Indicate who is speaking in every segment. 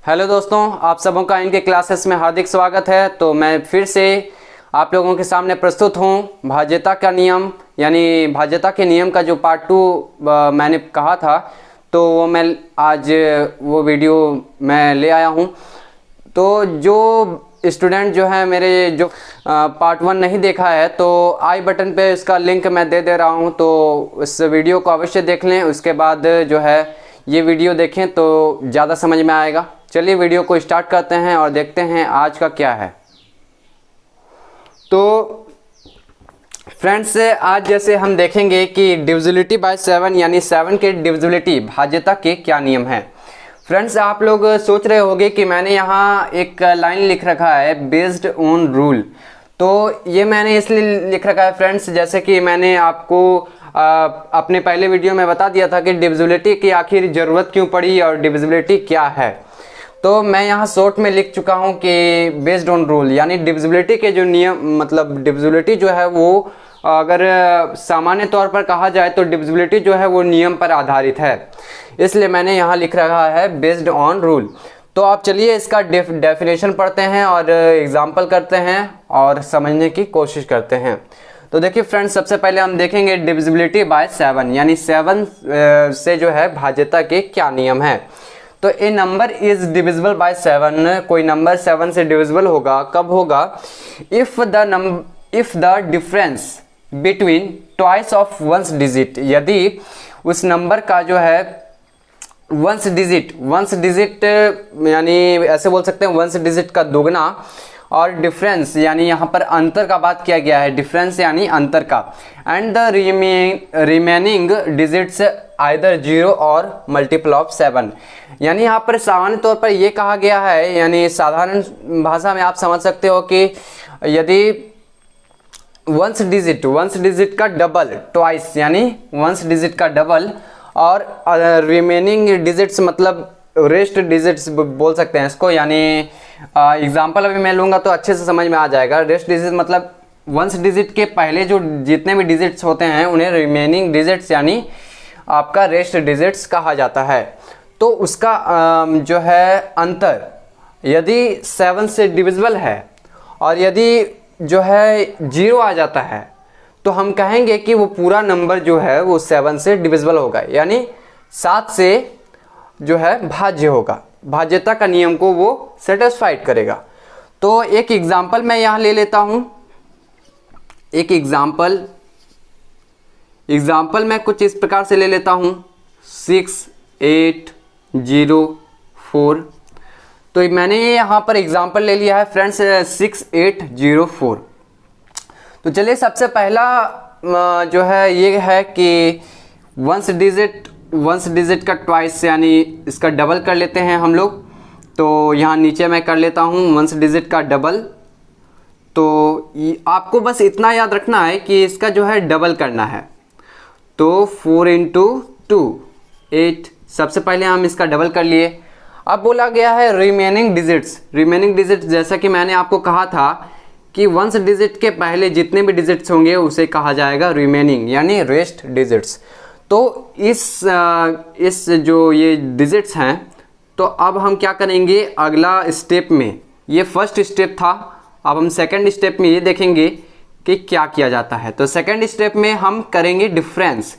Speaker 1: Hello दोस्तों, आप सबों का इनके क्लासेस में हार्दिक स्वागत है। तो मैं फिर से आप लोगों के सामने प्रस्तुत हूँ। भाज्यता का नियम यानी भाज्यता के नियम का जो पार्ट 2 मैंने कहा था, तो वो मैं आज वो वीडियो मैं ले आया हूँ। तो जो स्टूडेंट जो है मेरे जो पार्ट 1 नहीं देखा है, तो आई बटन पे इसका लिंक मैं दे दे रहा हूँ, तो इस वीडियो को अवश्य देख लें। उसके बाद जो है ये वीडियो देखें तो ज़्यादा समझ में आएगा। चलिए वीडियो को स्टार्ट करते हैं और देखते हैं आज का क्या है। तो फ्रेंड्स, आज जैसे हम देखेंगे कि डिविजिबिलिटी बाय 7 यानी 7 के डिविजिबिलिटी भाज्यता के क्या नियम हैं। फ्रेंड्स, आप लोग सोच रहे होंगे कि मैंने यहाँ एक लाइन लिख रखा है बेस्ड ऑन रूल। तो ये मैंने इसलिए लिख रखा है फ्रेंड्स, जैसे कि मैंने आपको अपने पहले वीडियो में बता दिया था कि डिविजिबिलिटी की आखिर ज़रूरत क्यों पड़ी और डिविजिबिलिटी क्या है। तो मैं यहाँ शॉर्ट में लिख चुका हूँ कि बेस्ड ऑन रूल यानी डिविजिबिलिटी के जो नियम, मतलब डिविजिबिलिटी जो है वो अगर सामान्य तौर पर कहा जाए तो डिविजिबिलिटी जो है वो नियम पर आधारित है, इसलिए मैंने यहाँ लिख रखा है बेस्ड ऑन रूल। तो आप चलिए इसका डेफिनेशन पढ़ते हैं और एग्जाम्पल करते हैं और समझने की कोशिश करते हैं। तो देखिए फ्रेंड्स, सबसे पहले हम देखेंगे डिविजिबिलिटी बाय 7 यानी 7 से जो है भाज्यता के क्या नियम है। तो ए नंबर इज डिविजिबल बाय 7, कोई नंबर 7 से डिविजिबल होगा, कब होगा? If the difference between twice of ones digit, यदि उस नंबर का जो है वंस डिजिट यानी ऐसे बोल सकते हैं वंस डिजिट का दोगुना, और डिफरेंस यानी यहाँ पर अंतर का बात किया गया है, डिफरेंस यानी अंतर का, and the remaining digits either 0 और मल्टीपल ऑफ 7। यानी यहाँ पर सामान्य तौर पर यह कहा गया है, यानी साधारण भाषा में आप समझ सकते हो कि यदि वंस डिजिट का डबल, ट्वाइस यानी वंस डिजिट का डबल, और रिमेनिंग डिजिट्स मतलब रेस्ट डिजिट्स बोल सकते हैं इसको, यानी एग्जांपल अभी मैं लूँगा तो अच्छे से समझ में आ जाएगा। रेस्ट डिजिट मतलब वंस डिजिट के पहले जो जितने भी डिजिट्स होते हैं उन्हें रिमेनिंग डिजिट्स यानी आपका रेस्ट डिजिट्स कहा जाता है। तो उसका जो है अंतर यदि 7 से डिविजिबल है और यदि जो है 0 आ जाता है, तो हम कहेंगे कि वो पूरा नंबर जो है वो 7 से डिविजिबल होगा, यानी 7 से जो है भाज्य होगा, भाज्यता का नियम को वो सेटिस्फाइड करेगा। तो एक एग्जांपल मैं यहाँ ले लेता हूँ। एक एग्जांपल मैं कुछ इस प्रकार से ले लेता हूँ 6804। तो मैंने यहाँ पर एग्जांपल ले लिया है फ्रेंड्स 6804। तो चलिए सबसे पहला जो है ये है कि वंस डिजिट का ट्वाइस यानी इसका डबल कर लेते हैं हम लोग। तो यहाँ नीचे मैं कर लेता हूँ वंस डिजिट का डबल। तो आपको बस इतना याद रखना है कि इसका जो है डबल करना है। तो 4 × 2 8, सबसे पहले हम इसका डबल कर लिए। अब बोला गया है रिमेनिंग डिजिट्स, जैसा कि मैंने आपको कहा था कि वंस डिजिट के पहले जितने भी डिजिट्स होंगे उसे कहा जाएगा रिमेनिंग यानी रेस्ट डिजिट्स। तो इस जो ये डिजिट्स हैं, तो अब हम क्या करेंगे अगला स्टेप में, ये फर्स्ट स्टेप था, अब हम सेकंड स्टेप में ये देखेंगे कि क्या किया जाता है। तो सेकंड स्टेप में हम करेंगे डिफरेंस,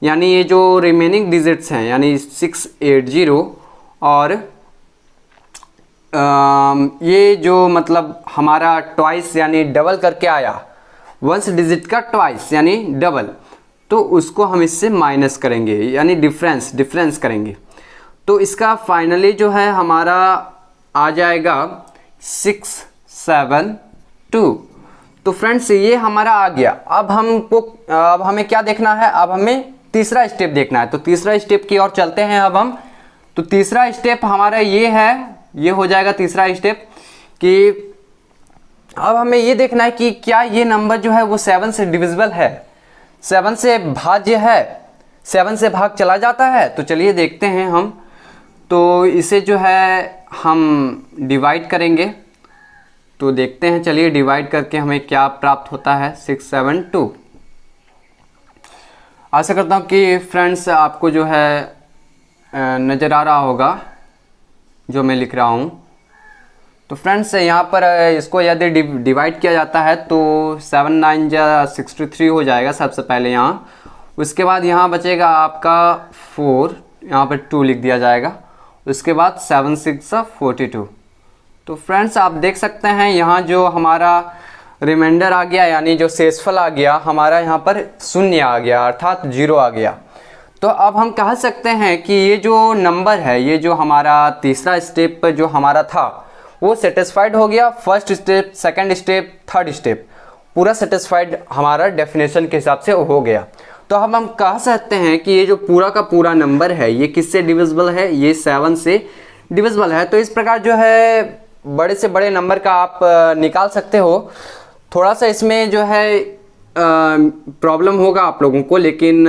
Speaker 1: यानी ये जो रिमेनिंग डिजिट्स हैं यानी 680 और ये जो मतलब हमारा ट्वाइस यानी डबल करके आया, वंस डिजिट का ट्वाइस यानी डबल, तो उसको हम इससे माइनस करेंगे यानी डिफरेंस करेंगे। तो इसका फाइनली जो है हमारा आ जाएगा 672। तो फ्रेंड्स ये हमारा आ गया। अब हमें क्या देखना है, अब हमें तीसरा स्टेप देखना है। तो तीसरा स्टेप की ओर चलते हैं अब हम। तो तीसरा स्टेप हमारा ये है, ये हो जाएगा तीसरा स्टेप कि अब हमें ये देखना है कि क्या ये नंबर जो है वो 7 से डिविजिबल है, 7 से भाज्य है, 7 से भाग चला जाता है। तो चलिए देखते हैं हम। तो इसे जो है हम डिवाइड करेंगे। तो देखते हैं, चलिए डिवाइड करके हमें क्या प्राप्त होता है 672। आशा करता हूँ कि फ्रेंड्स आपको जो है नज़र आ रहा होगा। जो मैं लिख रहा हूँ। तो फ्रेंड्स यहाँ पर इसको यदि डिवाइड किया जाता है तो 7 9 जा 63 हो जाएगा सबसे पहले यहाँ। उसके बाद यहाँ बचेगा आपका 4, यहाँ पर 2 लिख दिया जाएगा। उसके बाद 7 6 42। तो फ्रेंड्स आप देख सकते हैं यहाँ जो हमारा रिमाइंडर आ गया, यानी जो शेषफल आ गया हमारा, यहाँ पर 0 आ गया, अर्थात 0 आ गया। तो अब हम कह सकते हैं कि ये जो नंबर है, ये जो हमारा तीसरा स्टेप पर जो हमारा था वो सेटिस्फाइड हो गया। First step, second step, third step पूरा सेटिस्फाइड हमारा डेफिनेशन के हिसाब से हो गया। तो अब हम कह सकते हैं कि ये जो पूरा का पूरा नंबर है ये किससे डिविजिबल है, ये 7 से डिविजिबल है। तो इस प्रकार जो है बड़े से बड़े नंबर का आप निकाल सकते हो। थोड़ा सा इसमें जो है प्रॉब्लम होगा आप लोगों को, लेकिन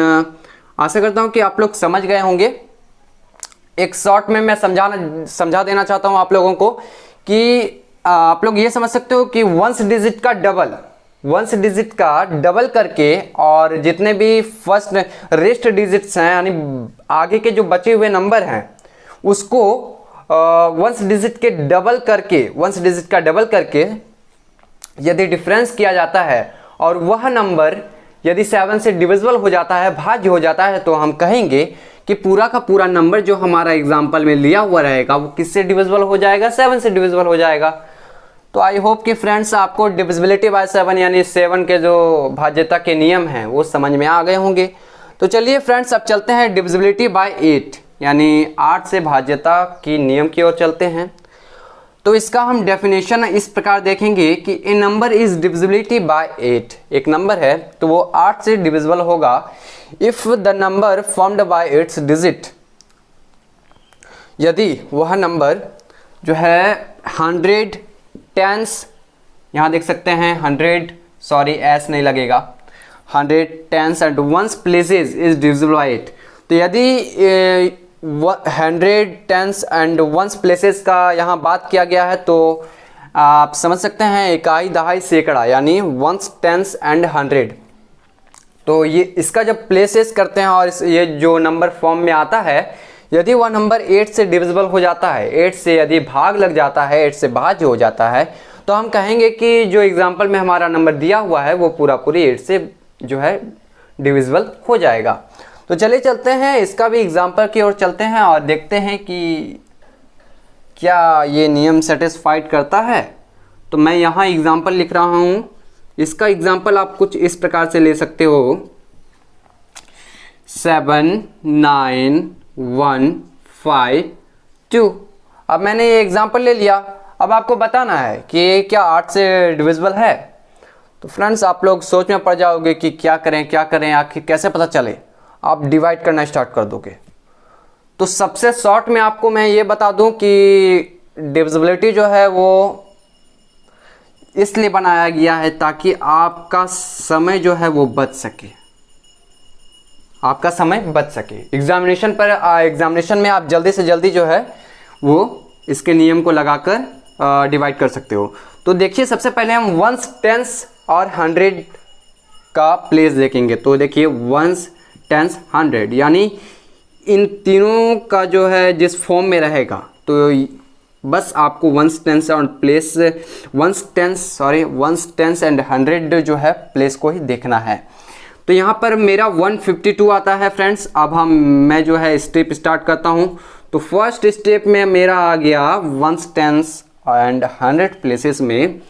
Speaker 1: आशा करता हूँ कि आप लोग समझ गए होंगे। एक शॉर्ट में मैं समझा देना चाहता हूँ आप लोगों को कि आप लोग ये समझ सकते हो कि वंस डिजिट का डबल करके और जितने भी फर्स्ट रेस्ट डिजिट्स हैं, यानी आगे के जो बचे हुए नंबर हैं, उसको वंस डिजिट का डबल करके यदि डिफरेंस किया जाता है और वह नंबर यदि 7 से डिविजिबल हो जाता है, भाज्य हो जाता है, तो हम कहेंगे कि पूरा का पूरा नंबर जो हमारा एग्जाम्पल में लिया हुआ रहेगा वो किससे डिविजिबल हो जाएगा, 7 से डिविजिबल हो जाएगा। तो आई होप कि फ्रेंड्स आपको डिविजिबिलिटी बाय 7 यानी 7 के जो भाज्यता के नियम हैं वो समझ में आ गए होंगे। तो चलिए फ्रेंड्स अब चलते हैं डिविजिबिलिटी बाय 8 यानी 8 से भाज्यता की नियम की ओर चलते हैं। तो इसका हम डेफिनेशन इस प्रकार देखेंगे कि ए नंबर इज डिविजिबिलिटी बाय 8। एक नंबर है तो वो 8 से डिविजिबल होगा if the number formed by it's digit, यदि वह नंबर जो है 100 टेंस, यहाँ देख सकते हैं 100, सॉरी एस नहीं लगेगा, 100 tens and ones places is divisible by 8। तो यदि 100 टेंस एंड वंस प्लेसेस का यहाँ बात किया गया है तो आप समझ सकते हैं इकाई, दहाई, सैकड़ा, यानी वंस, टेंस एंड 100। तो ये इसका जब प्लेसेस करते हैं और ये जो नंबर फॉर्म में आता है, यदि वह नंबर 8 से डिविजिबल हो जाता है, 8 से यदि भाग लग जाता है, 8 से भाज्य हो जाता है, तो हम कहेंगे कि जो एग्जाम्पल में हमारा नंबर दिया हुआ है वो पूरा पूरी 8 से जो है डिविजिबल हो जाएगा। तो चलिए चलते हैं इसका भी एग्जाम्पल की ओर चलते हैं और देखते हैं कि क्या ये नियम सेटिस्फाइड करता है। तो मैं यहाँ एग्जाम्पल लिख रहा हूँ। इसका एग्जाम्पल आप कुछ इस प्रकार से ले सकते हो, 7 9 1 5 2। अब मैंने ये एग्जाम्पल ले लिया। अब आपको बताना है कि क्या 8 से डिविजिबल है। तो फ्रेंड्स आप लोग सोच में पड़ जाओगे कि क्या करें आखिर कैसे पता चले। आप डिवाइड करना स्टार्ट कर दोगे। तो सबसे शॉर्ट में आपको मैं ये बता दूं कि डिविजिबिलिटी जो है वो इसलिए बनाया गया है ताकि आपका समय जो है वो बच सके, आपका समय बच सके। एग्जामिनेशन में आप जल्दी से जल्दी जो है वो इसके नियम को लगाकर डिवाइड कर सकते हो। तो देखिए सबसे पहले हम वंस, टेंस और 100 का प्लेस देखेंगे। तो देखिए वंस, टेंस, 100 यानी इन तीनों का जो है जिस फॉर्म में रहेगा, तो बस आपको वंस, टेंस और प्लेस, वंस, टेंस एंड 100 जो है प्लेस को ही देखना है। तो यहाँ पर मेरा 152 आता है फ्रेंड्स। अब मैं जो है स्टेप स्टार्ट करता हूँ। तो फर्स्ट स्टेप में मेरा आ गया वंस, टेंस एंड 100 प्लेसेस में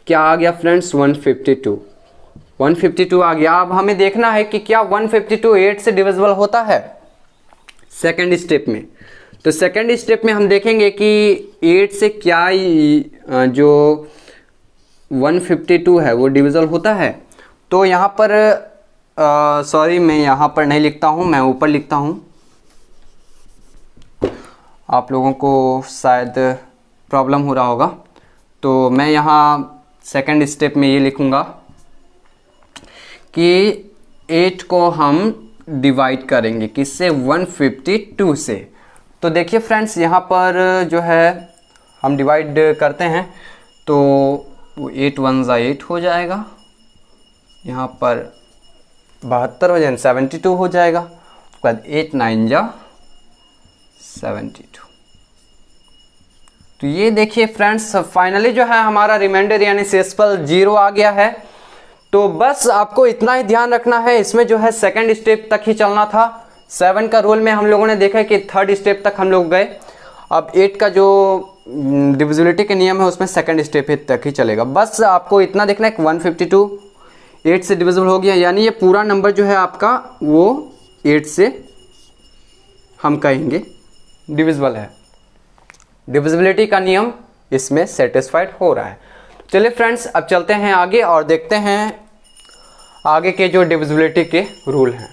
Speaker 1: क्या आ गया फ्रेंड्स, 152 आ गया। अब हमें देखना है कि क्या 152 8 से डिविजिबल होता है सेकंड स्टेप में। तो सेकंड स्टेप में हम देखेंगे कि 8 से क्या जो 152 है वो डिविजिबल होता है। तो यहाँ पर सॉरी मैं यहाँ पर नहीं लिखता हूँ, मैं ऊपर लिखता हूँ। आप लोगों को शायद प्रॉब्लम हो रहा होगा। तो मैं यहाँ सेकंड स्टेप में ये लिखूँगा कि 8 को हम डिवाइड करेंगे किससे, 152 से। तो देखिए फ्रेंड्स यहाँ पर जो है हम डिवाइड करते हैं तो 8 1 8 हो जाएगा, यहाँ पर 72 हो जाए 72 हो जाएगा। उसके बाद 8 9 जा 72। तो ये देखिए फ्रेंड्स, फाइनली जो है हमारा रिमाइंडर यानी शेषफल 0 आ गया है। तो बस आपको इतना ही ध्यान रखना है, इसमें जो है सेकंड स्टेप तक ही चलना था। 7 का रूल में हम लोगों ने देखा कि थर्ड स्टेप तक हम लोग गए। अब 8 का जो डिविजिबिलिटी के नियम है उसमें सेकंड स्टेप तक ही चलेगा। बस आपको इतना देखना है कि 152 8 से डिविजिबल हो गया, यानी ये पूरा नंबर जो है आपका वो 8 से हम कहेंगे डिविजिबल है। डिविजिबिलिटी का नियम इसमें सेटिस्फाइड हो रहा है। चलिए फ्रेंड्स, अब चलते हैं आगे और देखते हैं आगे के जो डिविजिबिलिटी के रूल हैं।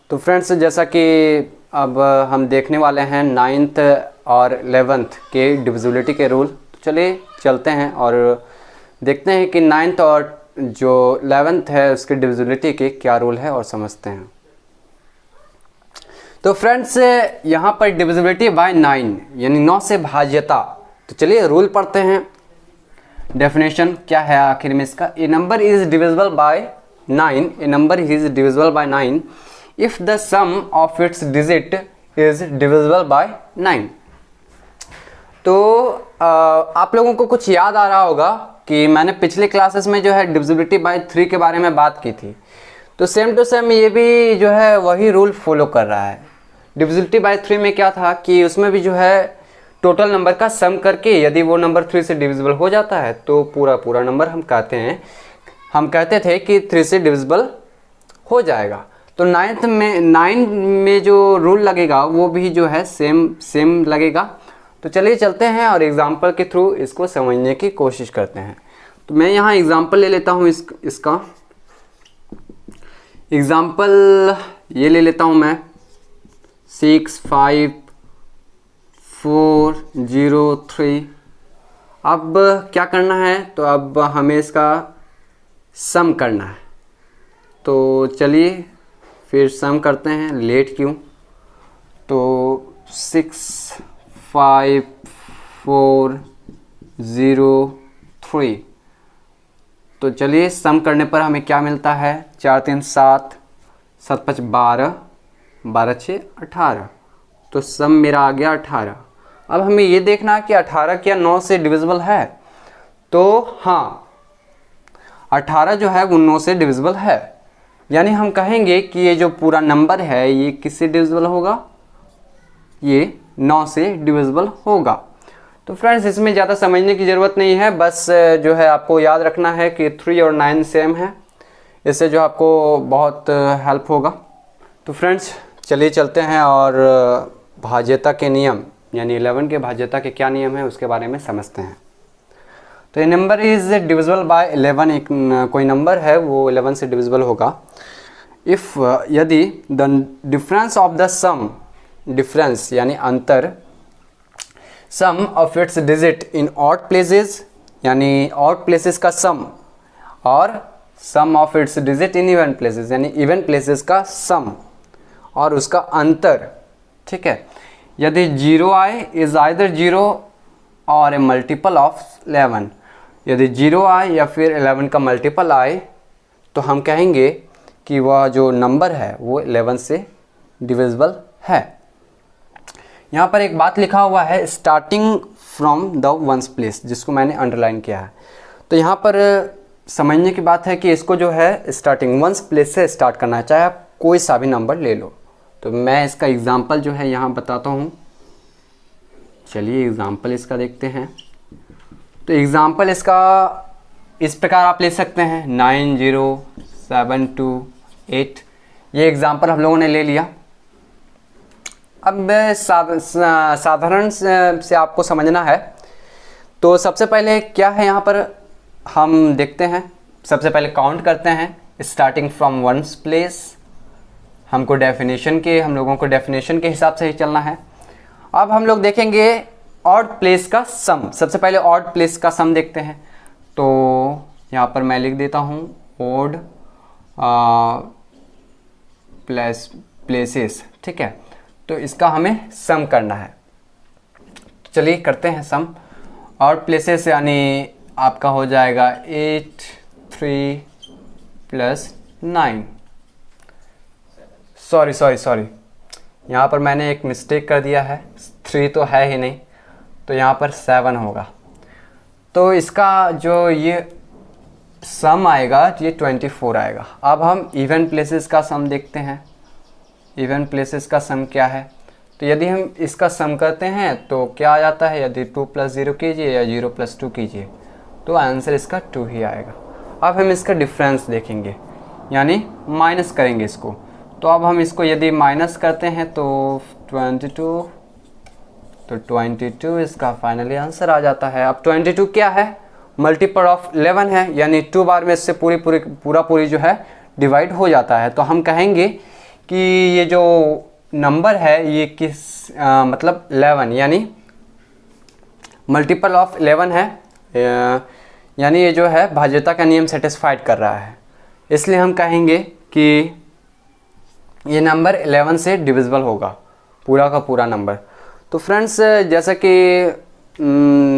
Speaker 1: तो फ्रेंड्स, जैसा कि अब हम देखने वाले हैं 9th और 11th के डिविजिबिलिटी के रूल। तो चलिए चलते हैं और देखते हैं कि 9th और जो 11th है उसके डिविजिबिलिटी के क्या रूल है और समझते हैं। तो फ्रेंड्स, यहाँ पर डिविजिबिलिटी बाय 9 यानी 9 से भाज्यता। तो चलिए रूल पढ़ते हैं। डेफिनेशन क्या है आखिर में इसका? A number is divisible by 9, a number is divisible by 9 if the sum of its digit is divisible by 9। तो आप लोगों को कुछ याद आ रहा होगा कि मैंने पिछले क्लासेस में जो है डिविजिबिलिटी बाय 3 के बारे में बात की थी। तो सेम टू सेम ये भी जो है वही रूल फॉलो कर रहा है। डिविजिबिलिटी बाय 3 में क्या था कि उसमें भी जो है टोटल नंबर का सम करके यदि वो नंबर 3 से डिविजिबल हो जाता है तो पूरा नंबर हम कहते थे कि 3 से डिविजिबल हो जाएगा। तो 9 में जो रूल लगेगा वो भी जो है सेम लगेगा। तो चलिए चलते हैं और एग्जाम्पल के थ्रू इसको समझने की कोशिश करते हैं। तो मैं यहाँ एग्जाम्पल ले लेता हूँ इसका एग्जाम्पल ये ले लेता हूँ मैं 65403। अब क्या करना है? तो अब हमें इसका सम करना है। तो चलिए फिर सम करते हैं। लेट क्यों? तो 65403। तो चलिए सम करने पर हमें क्या मिलता है? 4 3 7 7 5 12 12 6 18। तो सम मेरा आ गया 18। अब हमें ये देखना है कि 18 क्या 9 से डिविजिबल है? तो हाँ, 18 जो है वो 9 से डिविजिबल है। यानी हम कहेंगे कि ये जो पूरा नंबर है ये किससे डिविजिबल होगा? ये 9 से डिविजिबल होगा। तो फ्रेंड्स, इसमें ज़्यादा समझने की ज़रूरत नहीं है। बस जो है आपको याद रखना है कि 3 और 9 सेम है। इससे जो आपको बहुत हेल्प होगा। तो फ्रेंड्स, चलिए चलते हैं और भाज्यता के नियम यानी 11 के भाज्यता के क्या नियम है उसके बारे में समझते हैं। तो ये नंबर इज डिविजिबल बाय 11। एक कोई नंबर है वो 11 से डिविजिबल होगा इफ़ यदि the difference of the sum, difference यानी अंतर, sum of its digit in odd places यानी ऑड प्लेसेस का सम और sum of its digit in even places यानी इवन प्लेसेस का सम और उसका अंतर, ठीक है, यदि 0 आए इज आइदर 0 और ए मल्टीपल ऑफ 11। यदि 0 आए या फिर 11 का मल्टीपल आए तो हम कहेंगे कि वह जो नंबर है वो 11 से डिविजिबल है। यहाँ पर एक बात लिखा हुआ है starting from the ones place, जिसको मैंने अंडरलाइन किया है। तो यहाँ पर समझने की बात है कि इसको जो है स्टार्टिंग वंस प्लेस से स्टार्ट करना है, चाहे आप कोई सा भी नंबर ले लो। तो मैं इसका एग्जांपल जो है यहाँ बताता हूँ। चलिए एग्जांपल इसका देखते हैं। तो एग्जांपल इसका इस प्रकार आप ले सकते हैं 90728। ये एग्जांपल हम लोगों ने ले लिया। अब साधारण से आपको समझना है। तो सबसे पहले क्या है यहाँ पर हम देखते हैं। सबसे पहले काउंट करते हैं स्टार्टिंग फ्रॉम वंस प्लेस। हम लोगों को डेफिनेशन के हिसाब से ही चलना है। अब हम लोग देखेंगे ऑड प्लेस का सम। सबसे पहले ऑड प्लेस का सम देखते हैं। तो यहाँ पर मैं लिख देता हूँ ऑड प्लेसेस, ठीक है। तो इसका हमें सम करना है। चलिए करते हैं सम। ऑड प्लेसेस यानी आपका हो जाएगा 8 3 + 9। सॉरी यहाँ पर मैंने एक मिस्टेक कर दिया है। 3 तो है ही नहीं, तो यहाँ पर 7 होगा। तो इसका जो ये सम आएगा ये 24 आएगा। अब हम इवन प्लेसेस का सम देखते हैं। इवन प्लेसेस का सम क्या है, तो यदि हम इसका सम करते हैं तो क्या आ जाता है, यदि 2 + 0 कीजिए या 0 + 2 कीजिए तो आंसर इसका 2 ही आएगा। अब हम इसका डिफरेंस देखेंगे, यानी माइनस करेंगे इसको। तो अब हम इसको यदि माइनस करते हैं तो 22 इसका फाइनली आंसर आ जाता है। अब 22 क्या है, मल्टीपल ऑफ 11 है, यानी 2 बार में इससे पूरी जो है डिवाइड हो जाता है। तो हम कहेंगे कि ये जो नंबर है ये किस मतलब 11 यानी मल्टीपल ऑफ 11 है, यानी ये जो है भाज्यता का नियम सेटिस्फाइड कर रहा है। इसलिए हम कहेंगे कि ये नंबर 11 से डिविजिबल होगा, पूरा का पूरा नंबर। तो फ्रेंड्स, जैसा कि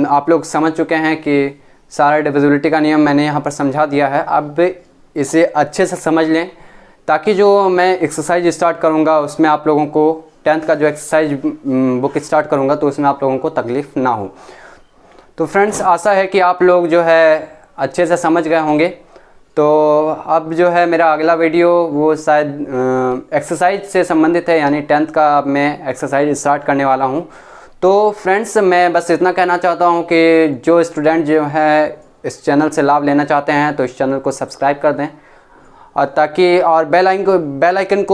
Speaker 1: आप लोग समझ चुके हैं कि सारा डिविजिबिलिटी का नियम मैंने यहाँ पर समझा दिया है। अब इसे अच्छे से समझ लें ताकि जो मैं एक्सरसाइज स्टार्ट करूँगा उसमें आप लोगों को 10th का जो एक्सरसाइज बुक स्टार्ट करूँगा तो उसमें आप लोगों को तकलीफ़ ना हो। तो फ्रेंड्स, आशा है कि आप लोग जो है अच्छे से समझ गए होंगे। तो अब जो है मेरा अगला वीडियो वो शायद एक्सरसाइज से संबंधित है, यानी 10th का मैं एक्सरसाइज स्टार्ट करने वाला हूँ। तो फ्रेंड्स, मैं बस इतना कहना चाहता हूँ कि जो स्टूडेंट जो है इस चैनल से लाभ लेना चाहते हैं तो इस चैनल को सब्सक्राइब कर दें, और ताकि और बेल आइकन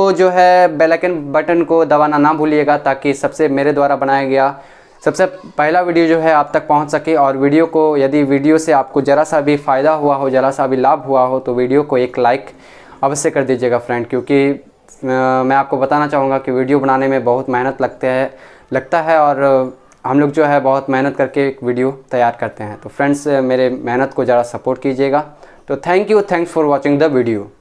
Speaker 1: बटन को दबाना ना भूलिएगा, ताकि सबसे मेरे द्वारा बनाया गया सबसे पहला वीडियो जो है आप तक पहुंच सके। और यदि वीडियो से आपको ज़रा सा भी फ़ायदा हुआ हो, ज़रा सा भी लाभ हुआ हो तो वीडियो को एक लाइक अवश्य कर दीजिएगा फ्रेंड, क्योंकि मैं आपको बताना चाहूँगा कि वीडियो बनाने में बहुत मेहनत लगता है और हम लोग जो है बहुत मेहनत करके एक वीडियो तैयार करते हैं। तो फ्रेंड्स, मेरे मेहनत को ज़रा सपोर्ट कीजिएगा। तो thanks for watching the video.